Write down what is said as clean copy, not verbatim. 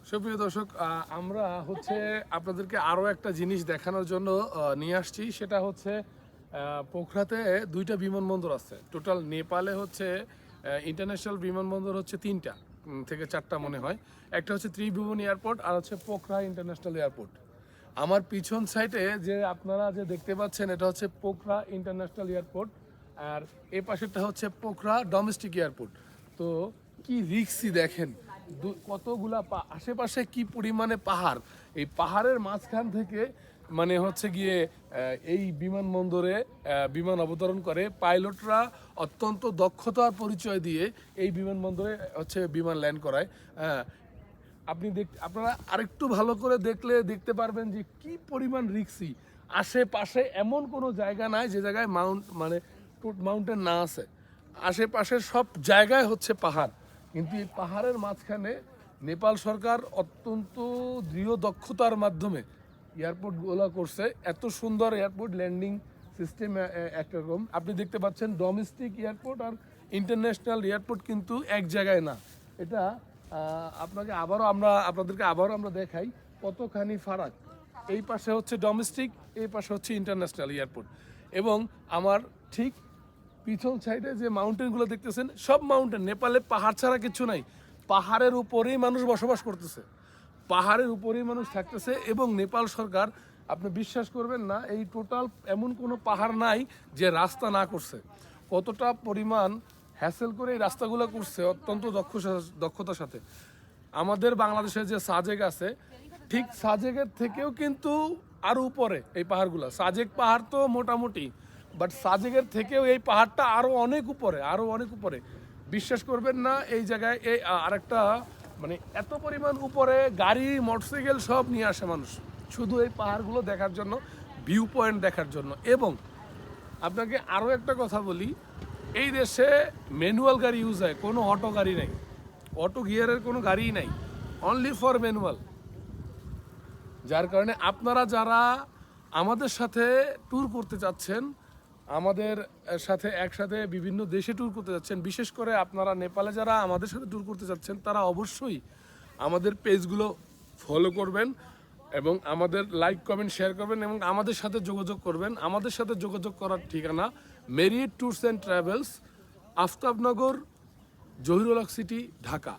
সুপ্রিয় দর্শক, আমরা আপনাদেরকে আরও একটা জিনিস দেখানোর জন্য নিয়ে আসছি। সেটা হচ্ছে পোখরাতে দুইটা বিমানবন্দর আছে। টোটাল নেপালে ইন্টারন্যাশনাল বিমানবন্দর তিনটা থেকে চারটা মনে হয়। একটা হচ্ছে ত্রিভুবন এয়ারপোর্ট, আর হচ্ছে পোখরা ইন্টারন্যাশনাল এয়ারপোর্ট। আমার পিছন সাইডে যে আপনারা যে দেখতে পাচ্ছেন, এটা হচ্ছে পোখরা ইন্টারন্যাশনাল এয়ারপোর্ট, আর এ পাশেরটা হচ্ছে পোখরা ডোমেস্টিক এয়ারপোর্ট। তো কি রিক্সি দেখেন, কতগুলা আশেপাশে কি পরিমাণে পাহাড়। এই পাহাড়ের মাঝখান থেকে গিয়ে এই বিমানবন্দরে বিমান অবতরণ করে। পাইলটরা অত্যন্ত দক্ষতার পরিচয় দিয়ে এই বিমানবন্দরে বিমান ল্যান্ড করায়। আপনারা আরেকটু ভালো করে দেখতে পারবেন যে কি পরিমাণ রিক্সি। আশেপাশে এমন কোনো জায়গা নাই যে জায়গায় মাউন্টেন না আছে। আশেপাশের সব জায়গায় পাহাড়, কিন্তু এই পাহাড়ের মাঝখানে নেপাল সরকার অত্যন্ত দৃঢ় দক্ষতার মাধ্যমে এয়ারপোর্টগুলো করছে। এত সুন্দর এয়ারপোর্ট ল্যান্ডিং সিস্টেম একরকম। আপনি দেখতে পাচ্ছেন ডোমেস্টিক এয়ারপোর্ট আর ইন্টারন্যাশনাল এয়ারপোর্ট কিন্তু এক জায়গায় না। এটা আপনাদেরকে আবারও আমরা দেখাই কতখানি ফারাক। এই পাশে ডোমেস্টিক, এই পাশে ইন্টারন্যাশনাল এয়ারপোর্ট। এবং আমার ঠিক পিছন সাইডে যে মাউন্টেনগুলো দেখতেছেন, সব মাউন্টেন। নেপালে পাহাড় ছাড়া কিছু নাই। পাহাড়ের উপরেই মানুষ বসবাস করতেছে, পাহাড়ের উপরেই মানুষ থাকতেছে। এবং নেপাল সরকার, আপনি বিশ্বাস করবেন না, এই টোটাল এমন কোনো পাহাড় নাই যে রাস্তা না করছে। কতটা পরিমাণ হ্যাসেল করে এই রাস্তাগুলো করছে অত্যন্ত দক্ষতার সাথে। আমাদের বাংলাদেশে যে সাজেক আছে, ঠিক সাজেকের থেকেও কিন্তু আরও উপরে এই পাহাড়গুলো। সাজেক পাহাড় তো মোটামুটি, বাট সাজেকের থেকেও এই পাহাড়টা আরও অনেক উপরে। বিশ্বাস করবেন না, এই জায়গায় এই আরেকটা এত পরিমাণ উপরে গাড়ি মোটরসাইকেল সব নিয়ে আসে মানুষ শুধু এই পাহাড়গুলো দেখার জন্য, ভিউ পয়েন্ট দেখার জন্য। এবং আপনাকে আরও একটা কথা বলি, এই দেশে ম্যানুয়াল গাড়ি ইউজ হয়, কোনো অটো গাড়ি নেই, অটো গিয়ারের কোনো গাড়িই নাই, অনলি ফর ম্যানুয়াল। যার কারণে আপনারা যারা আমাদের সাথে ট্যুর করতে চাচ্ছেন, আমাদের সাথে একসাথে বিভিন্ন দেশে ট্যুর করতে যাচ্ছেন, বিশেষ করে আপনারা নেপালে যারা আমাদের সাথে ট্যুর করতে যাচ্ছেন, তারা অবশ্যই আমাদের পেজগুলো ফলো করবেন এবং আমাদের লাইক কমেন্ট শেয়ার করবেন এবং আমাদের সাথে যোগাযোগ করবেন। আমাদের সাথে যোগাযোগ করার ঠিকানা merit tours and travels, Aftabnagar, Zahirul Haque city, Dhaka.